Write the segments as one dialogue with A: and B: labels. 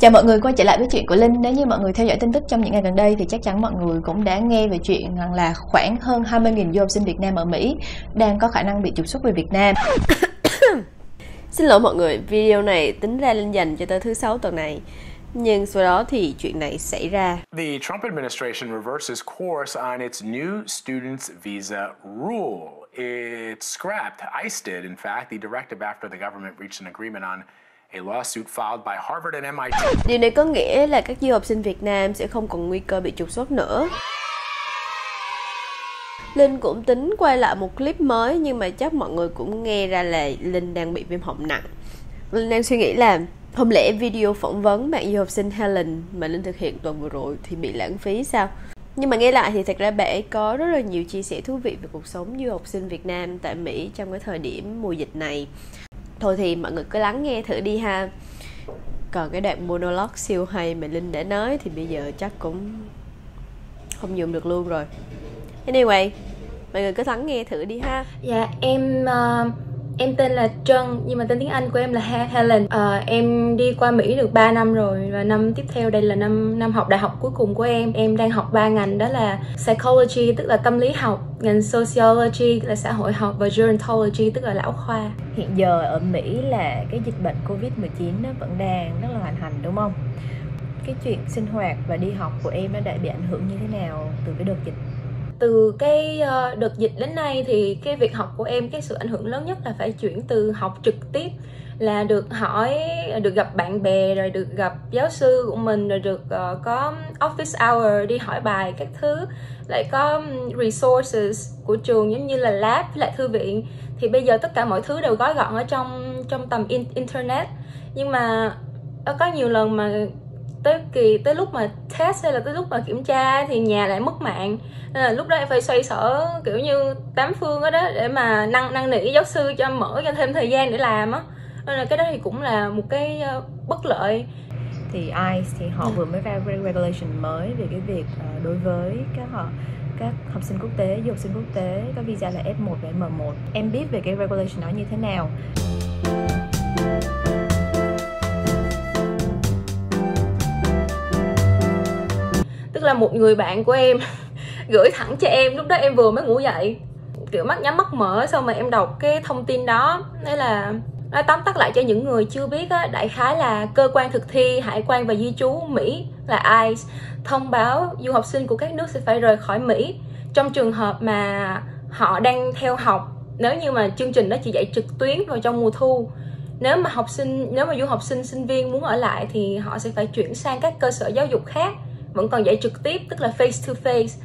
A: Chào mọi người, quay trở lại với chuyện của Linh. Nếu như mọi người theo dõi tin tức trong những ngày gần đây thì chắc chắn mọi người cũng đã nghe về chuyện rằng là khoảng hơn 20.000 du học sinh Việt Nam ở Mỹ đang có khả năng bị trục xuất về Việt Nam.
B: Xin lỗi mọi người, video này tính ra Linh dành cho tới thứ 6 tuần này. Nhưng sau đó thì chuyện này xảy ra.
C: The Trump administration reverses course on its new students visa rule. It scrapped, ICE did, in fact, the directive after the government reached an agreement on a lawsuit filed by Harvard and MIT.
B: Điều này có nghĩa là các du học sinh Việt Nam sẽ không còn nguy cơ bị trục xuất nữa. Linh cũng tính quay lại một clip mới, nhưng mà chắc mọi người cũng nghe ra là Linh đang bị viêm họng nặng. Linh đang suy nghĩ là không lẽ video phỏng vấn bạn du học sinh Helen mà Linh thực hiện tuần vừa rồi thì bị lãng phí sao? Nhưng mà nghe lại thì thật ra bạn ấy có rất là nhiều chia sẻ thú vị về cuộc sống du học sinh Việt Nam tại Mỹ trong cái thời điểm mùa dịch này. Thôi thì mọi người cứ lắng nghe thử đi ha. Còn cái đoạn monologue siêu hay mà Linh đã nói thì bây giờ chắc cũng không dùng được luôn rồi. Anyway, mọi người cứ lắng nghe thử đi ha.
D: Dạ, em tên là Trân, nhưng mà tên tiếng Anh của em là Helen. Em đi qua Mỹ được 3 năm rồi, và năm tiếp theo đây là năm học đại học cuối cùng của em. Em đang học 3 ngành, đó là Psychology, tức là tâm lý học, ngành Sociology là xã hội học, và Gerontology, tức là lão khoa.
A: Hiện giờ ở Mỹ là cái dịch bệnh Covid-19 nó vẫn đang rất là hoành hành đúng không? Cái chuyện sinh hoạt và đi học của em nó đã bị ảnh hưởng như thế nào từ cái đợt dịch?
D: Từ cái đợt dịch đến nay thì cái việc học của em, cái sự ảnh hưởng lớn nhất là phải chuyển từ học trực tiếp, là được hỏi, được gặp bạn bè, rồi được gặp giáo sư của mình, rồi được có office hour đi hỏi bài các thứ, lại có resources của trường giống như là lab với lại thư viện. Thì bây giờ tất cả mọi thứ đều gói gọn ở trong tầm internet. Nhưng mà có nhiều lần mà tới lúc mà test hay là tới lúc mà kiểm tra thì nhà lại mất mạng, nên là lúc đó em phải xoay sở kiểu như 8 phương đó để mà năn nỉ giáo sư cho mở cho thêm thời gian để làm á, nên là cái đó thì cũng là một cái bất lợi.
A: Thì ICE thì họ vừa mới ra regulation mới về cái việc đối với các học sinh quốc tế, du học sinh quốc tế có visa là F1 và M1. Em biết về cái regulation đó như thế nào?
D: Tức là một người bạn của em gửi thẳng cho em, lúc đó em vừa mới ngủ dậy, kiểu mắt nhắm mắt mở, xong mà em đọc cái thông tin đó. Đấy là nói tóm tắt lại cho những người chưa biết á, đại khái là cơ quan thực thi hải quan và di trú Mỹ là ICE thông báo du học sinh của các nước sẽ phải rời khỏi Mỹ trong trường hợp mà họ đang theo học, nếu như mà chương trình đó chỉ dạy trực tuyến vào trong mùa thu. Nếu mà du học sinh sinh viên muốn ở lại thì họ sẽ phải chuyển sang các cơ sở giáo dục khác vẫn còn dạy trực tiếp, tức là face to face.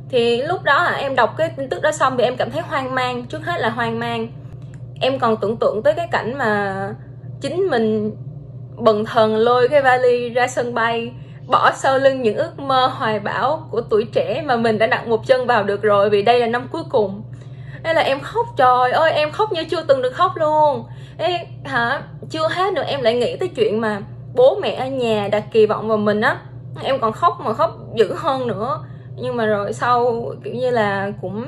D: Thì lúc đó em đọc cái tin tức đó xong thì em cảm thấy hoang mang. Trước hết là hoang mang, em còn tưởng tượng tới cái cảnh mà chính mình bần thần lôi cái vali ra sân bay, bỏ sau lưng những ước mơ hoài bão của tuổi trẻ mà mình đã đặt một chân vào được rồi, vì đây là năm cuối cùng. Thế là em khóc, trời ơi, em khóc như chưa từng được khóc luôn. Chưa hết nữa, em lại nghĩ tới chuyện mà bố mẹ ở nhà đặt kỳ vọng vào mình á. Em còn khóc mà khóc dữ hơn nữa. Nhưng mà rồi sau kiểu như là cũng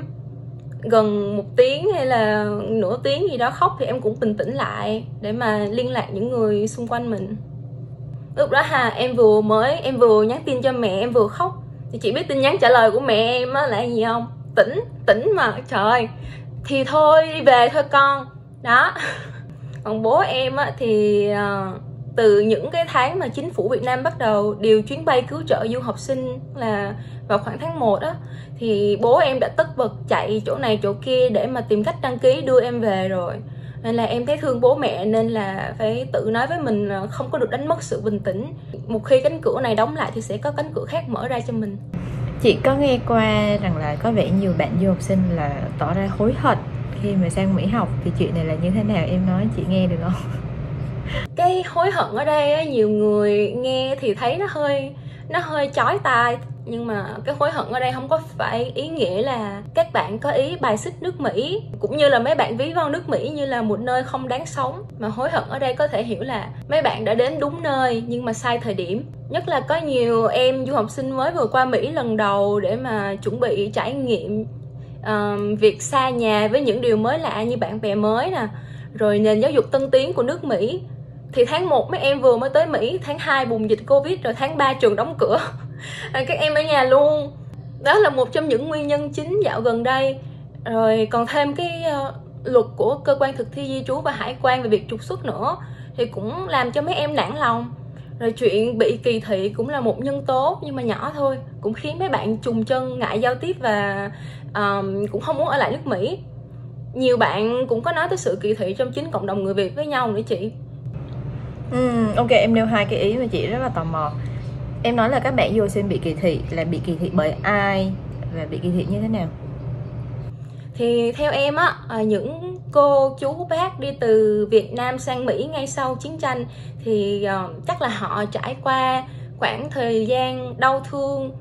D: gần 1 tiếng hay là nửa tiếng gì đó khóc, thì em cũng bình tĩnh lại để mà liên lạc những người xung quanh mình. Lúc đó em vừa nhắn tin cho mẹ, em vừa khóc. Thì chị biết tin nhắn trả lời của mẹ em á là gì không? Tỉnh mà, trời ơi, thì thôi đi về thôi con. Đó. Còn bố em á thì từ những cái tháng mà chính phủ Việt Nam bắt đầu điều chuyến bay cứu trợ du học sinh là vào khoảng tháng 1 á, thì bố em đã tất bật chạy chỗ này chỗ kia để mà tìm cách đăng ký đưa em về rồi. Nên là em thấy thương bố mẹ, nên là phải tự nói với mình không có được đánh mất sự bình tĩnh. Một khi cánh cửa này đóng lại thì sẽ có cánh cửa khác mở ra cho mình.
A: Chị có nghe qua rằng là có vẻ nhiều bạn du học sinh là tỏ ra hối hận khi mà sang Mỹ học, thì chuyện này là như thế nào, em nói chị nghe được không?
D: Cái hối hận ở đây á, nhiều người nghe thì thấy nó hơi chói tai, nhưng mà cái hối hận ở đây không có phải ý nghĩa là các bạn có ý bài xích nước Mỹ, cũng như là mấy bạn ví von nước Mỹ như là một nơi không đáng sống. Mà hối hận ở đây có thể hiểu là mấy bạn đã đến đúng nơi nhưng mà sai thời điểm. Nhất là có nhiều em du học sinh mới vừa qua Mỹ lần đầu để mà chuẩn bị trải nghiệm việc xa nhà với những điều mới lạ như bạn bè mới nè, rồi nền giáo dục tân tiến của nước Mỹ. Thì tháng 1 mấy em vừa mới tới Mỹ, tháng 2 bùng dịch Covid, rồi tháng 3 trường đóng cửa. Các em ở nhà luôn. Đó là một trong những nguyên nhân chính dạo gần đây. Rồi còn thêm cái luật của cơ quan thực thi di trú và hải quan về việc trục xuất nữa, thì cũng làm cho mấy em nản lòng. Rồi chuyện bị kỳ thị cũng là một nhân tố, nhưng mà nhỏ thôi, cũng khiến mấy bạn chùng chân, ngại giao tiếp và cũng không muốn ở lại nước Mỹ. Nhiều bạn cũng có nói tới sự kỳ thị trong chính cộng đồng người Việt với nhau nữa chị.
A: Ok, em nêu 2 cái ý mà chị rất là tò mò. Em nói là các bạn du học sinh bị kỳ thị, là bị kỳ thị bởi ai và bị kỳ thị như thế nào?
D: Thì theo em á, những cô chú bác đi từ Việt Nam sang Mỹ ngay sau chiến tranh thì chắc là họ trải qua khoảng thời gian đau thương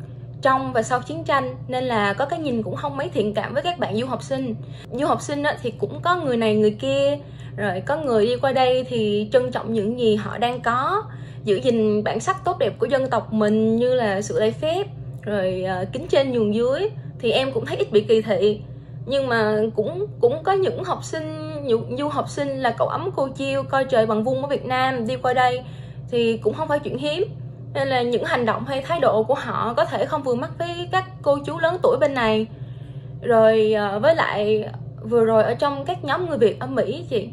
D: trong và sau chiến tranh, nên là có cái nhìn cũng không mấy thiện cảm với các bạn du học sinh. Du học sinh á, thì cũng có người này người kia, rồi có người đi qua đây thì trân trọng những gì họ đang có, giữ gìn bản sắc tốt đẹp của dân tộc mình như là sự lễ phép, rồi kính trên nhường dưới, thì em cũng thấy ít bị kỳ thị. Nhưng mà cũng có những học sinh, du học sinh là cậu ấm cô chiêu, coi trời bằng vung ở Việt Nam, đi qua đây thì cũng không phải chuyện hiếm. Nên là những hành động hay thái độ của họ có thể không vừa mắt với các cô chú lớn tuổi bên này. Rồi với lại vừa rồi ở trong các nhóm người Việt ở Mỹ chị,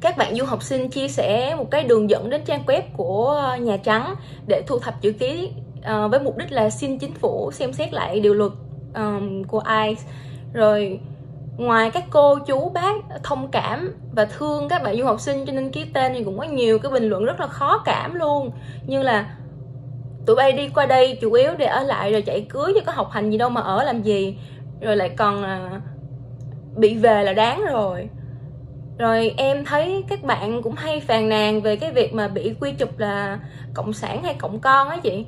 D: các bạn du học sinh chia sẻ một cái đường dẫn đến trang web của Nhà Trắng để thu thập chữ ký với mục đích là xin chính phủ xem xét lại điều luật của ICE. Rồi ngoài các cô chú bác thông cảm và thương các bạn du học sinh cho nên ký tên, thì cũng có nhiều cái bình luận rất là khó cảm luôn, như là tụi bay đi qua đây chủ yếu để ở lại rồi chạy cưới chứ có học hành gì đâu mà ở làm gì, rồi lại còn bị về là đáng rồi. Rồi em thấy các bạn cũng hay phàn nàn về cái việc mà bị quy chụp là cộng sản hay cộng con á chị.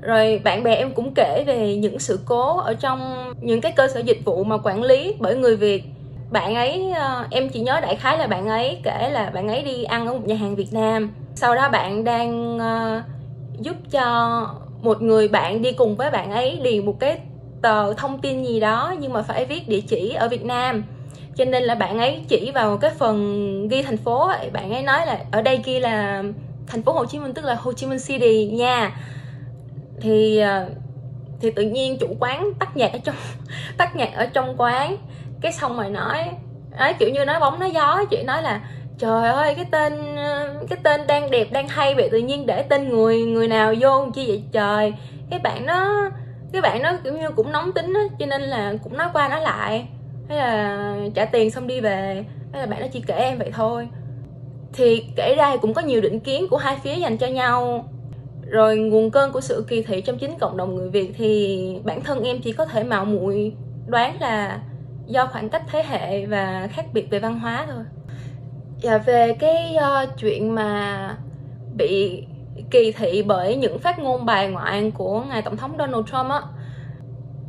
D: Rồi bạn bè em cũng kể về những sự cố ở trong những cái cơ sở dịch vụ mà quản lý bởi người Việt. Bạn ấy, em chỉ nhớ đại khái là bạn ấy kể là bạn ấy đi ăn ở một nhà hàng Việt Nam, sau đó bạn đang giúp cho một người bạn đi cùng với bạn ấy điền một cái tờ thông tin gì đó, nhưng mà phải viết địa chỉ ở Việt Nam, cho nên là bạn ấy chỉ vào cái phần ghi thành phố ấy, bạn ấy nói là ở đây ghi là thành phố Hồ Chí Minh, tức là Hồ Chí Minh City nha. Thì tự nhiên chủ quán tắt nhạc ở trong quán, cái xong rồi nói ấy, kiểu như nói bóng nói gió, chị nói là trời ơi cái tên đang đẹp đang hay vậy tự nhiên để tên người nào vô chi vậy trời. Cái bạn nó kiểu như cũng nóng tính á, cho nên là cũng nói qua nói lại, hay là trả tiền xong đi về, hay là bạn nó chỉ kể em vậy thôi. Thì kể ra thì cũng có nhiều định kiến của hai phía dành cho nhau. Rồi nguồn cơn của sự kỳ thị trong chính cộng đồng người Việt thì bản thân em chỉ có thể mạo muội đoán là do khoảng cách thế hệ và khác biệt về văn hóa thôi. Và về cái chuyện mà bị kỳ thị bởi những phát ngôn bài ngoại của ngài tổng thống Donald Trump á,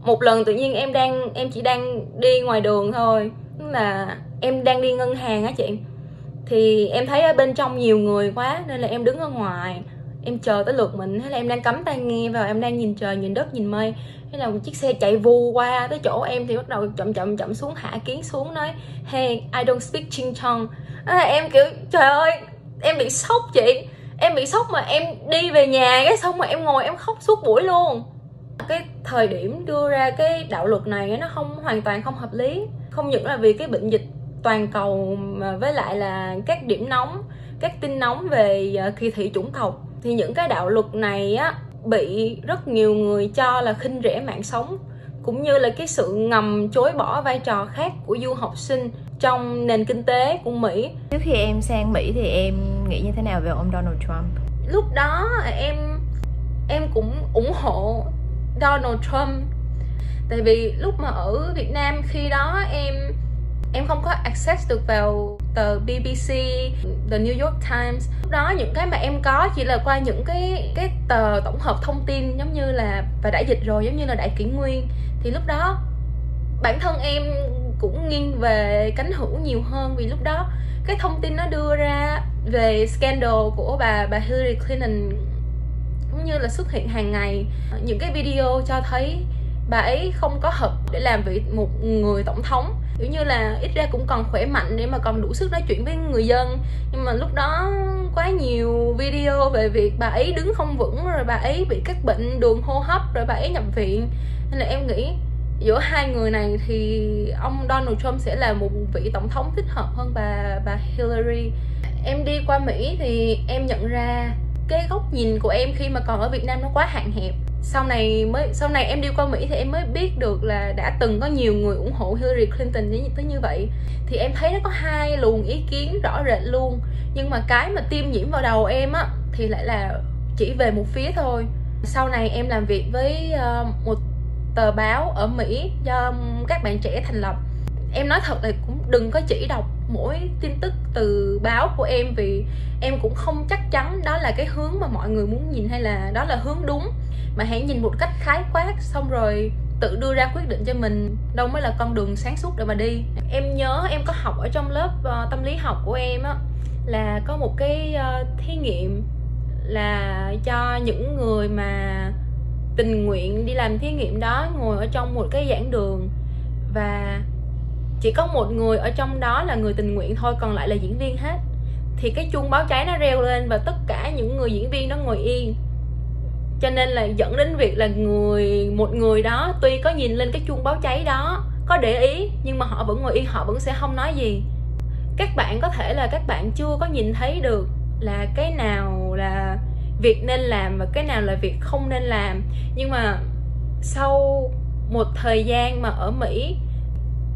D: một lần tự nhiên em chỉ đang đi ngoài đường thôi, tức là em đang đi ngân hàng á chị, thì em thấy ở bên trong nhiều người quá nên là em đứng ở ngoài, em chờ tới lượt mình, hay là em đang cắm tai nghe vào, em đang nhìn trời nhìn đất nhìn mây, hay là một chiếc xe chạy vù qua tới chỗ em thì bắt đầu chậm xuống, hạ kiến xuống, nói hey I don't speak Ching Chong. Em kiểu trời ơi, em bị sốc chị, em bị sốc mà em đi về nhà cái xong mà em ngồi em khóc suốt buổi luôn. Cái thời điểm đưa ra cái đạo luật này nó hoàn toàn không hợp lý, không những là vì cái bệnh dịch toàn cầu mà với lại là các điểm nóng, các tin nóng về kỳ thị chủng tộc, thì những cái đạo luật này á bị rất nhiều người cho là khinh rẻ mạng sống, cũng như là cái sự ngầm chối bỏ vai trò khác của du học sinh trong nền kinh tế của Mỹ.
A: Trước khi em sang Mỹ thì em nghĩ như thế nào về ông Donald Trump?
D: Lúc đó em cũng ủng hộ Donald Trump, tại vì lúc mà ở Việt Nam khi đó em không có access được vào tờ BBC, The New York Times. Lúc đó những cái mà em có chỉ là qua những cái tờ tổng hợp thông tin giống như là và đã dịch rồi, giống như là Đại Kỷ Nguyên. Thì lúc đó bản thân em cũng nghiêng về cánh hữu nhiều hơn, vì lúc đó cái thông tin nó đưa ra về scandal của bà Hillary Clinton cũng như là xuất hiện hàng ngày. Những cái video cho thấy bà ấy không có hợp để làm vị một người tổng thống, kiểu như là ít ra cũng còn khỏe mạnh để mà còn đủ sức nói chuyện với người dân. Nhưng mà lúc đó quá nhiều video về việc bà ấy đứng không vững, rồi bà ấy bị các bệnh đường hô hấp, rồi bà ấy nhập viện. Nên là em nghĩ giữa hai người này thì ông Donald Trump sẽ là một vị tổng thống thích hợp hơn bà Hillary. Em đi qua Mỹ thì em nhận ra cái góc nhìn của em khi mà còn ở Việt Nam nó quá hạn hẹp. Sau này em đi qua Mỹ thì em mới biết được là đã từng có nhiều người ủng hộ Hillary Clinton tới như vậy. Thì em thấy nó có hai luồng ý kiến rõ rệt luôn, nhưng mà cái mà tiêm nhiễm vào đầu em á thì lại là chỉ về một phía thôi. Sau này em làm việc với một tờ báo ở Mỹ do các bạn trẻ thành lập. Em nói thật là cũng đừng có chỉ đọc mỗi tin tức từ báo của em, vì em cũng không chắc chắn đó là cái hướng mà mọi người muốn nhìn hay là đó là hướng đúng. Mà hãy nhìn một cách khái quát xong rồi tự đưa ra quyết định cho mình đâu mới là con đường sáng suốt để mà đi. Em nhớ em có học ở trong lớp tâm lý học của em á, là có một cái thí nghiệm là cho những người mà tình nguyện đi làm thí nghiệm đó ngồi ở trong một cái giảng đường, và chỉ có một người ở trong đó là người tình nguyện thôi, còn lại là diễn viên hết. Thì cái chuông báo cháy nó reo lên và tất cả những người diễn viên nó ngồi yên. Cho nên là dẫn đến việc là một người đó tuy có nhìn lên cái chuông báo cháy đó, có để ý, nhưng mà họ vẫn ngồi yên, họ vẫn sẽ không nói gì. Các bạn có thể là các bạn chưa có nhìn thấy được là cái nào là việc nên làm và cái nào là việc không nên làm. Nhưng mà sau một thời gian mà ở Mỹ,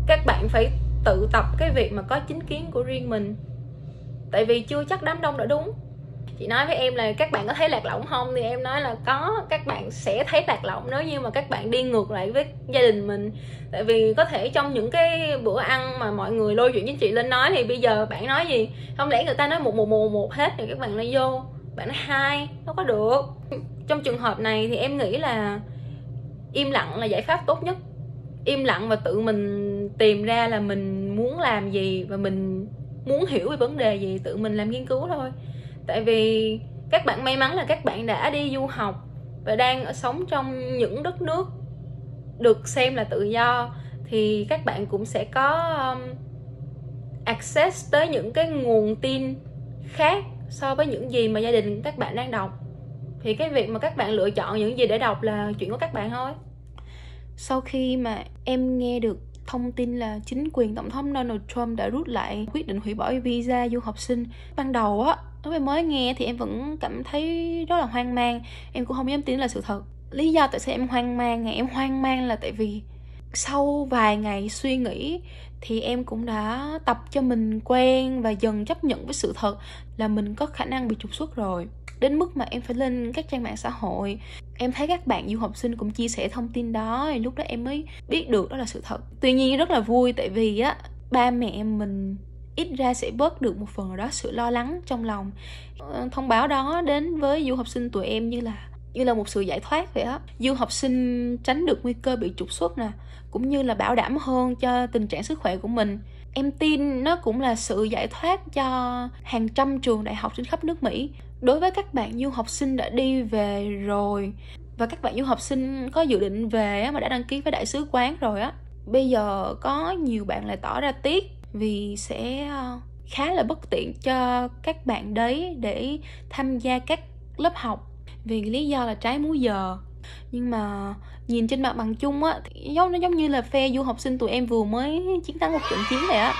D: các bạn phải tự tập cái việc mà có chính kiến của riêng mình. Tại vì chưa chắc đám đông đã đúng. Chị nói với em là các bạn có thấy lạc lõng không? Thì em nói là có, các bạn sẽ thấy lạc lõng nếu như mà các bạn đi ngược lại với gia đình mình. Tại vì có thể trong những cái bữa ăn mà mọi người lôi chuyện chính trị lên nói, thì bây giờ bạn nói gì? Không lẽ người ta nói một hết rồi các bạn lại vô, bạn nói hai, đâu có được. Trong trường hợp này thì em nghĩ là im lặng là giải pháp tốt nhất. Im lặng và tự mình tìm ra là mình muốn làm gì và mình muốn hiểu về vấn đề gì, tự mình làm nghiên cứu thôi. Tại vì các bạn may mắn là các bạn đã đi du học và đang sống trong những đất nước được xem là tự do, thì các bạn cũng sẽ có access tới những cái nguồn tin khác so với những gì mà gia đình các bạn đang đọc. Thì cái việc mà các bạn lựa chọn những gì để đọc là chuyện của các bạn thôi. Sau khi mà em nghe được thông tin là chính quyền Tổng thống Donald Trump đã rút lại quyết định hủy bỏ visa du học sinh, ban đầu á, lúc em mới nghe thì em vẫn cảm thấy rất là hoang mang. Em cũng không dám tin là sự thật. Lý do tại sao em hoang mang? Em hoang mang là tại vì sau vài ngày suy nghĩ thì em cũng đã tập cho mình quen và dần chấp nhận với sự thật là mình có khả năng bị trục xuất rồi. Đến mức mà em phải lên các trang mạng xã hội, em thấy các bạn du học sinh cũng chia sẻ thông tin đó, thì lúc đó em mới biết được đó là sự thật. Tuy nhiên rất là vui, tại vì á, ba mẹ mình ít ra sẽ bớt được một phần nào đó sự lo lắng trong lòng. Thông báo đó đến với du học sinh tụi em như là một sự giải thoát vậy á. Du học sinh tránh được nguy cơ bị trục xuất nè, cũng như là bảo đảm hơn cho tình trạng sức khỏe của mình. Em tin nó cũng là sự giải thoát cho hàng trăm trường đại học trên khắp nước Mỹ. Đối với các bạn du học sinh đã đi về rồi, và các bạn du học sinh có dự định về mà đã đăng ký với đại sứ quán rồi á, bây giờ có nhiều bạn lại tỏ ra tiếc vì sẽ khá là bất tiện cho các bạn đấy để tham gia các lớp học vì lý do là trái múi giờ. Nhưng mà nhìn trên mặt bằng chung á, thì nó giống như là phe du học sinh tụi em vừa mới chiến thắng một trận chiến vậy á.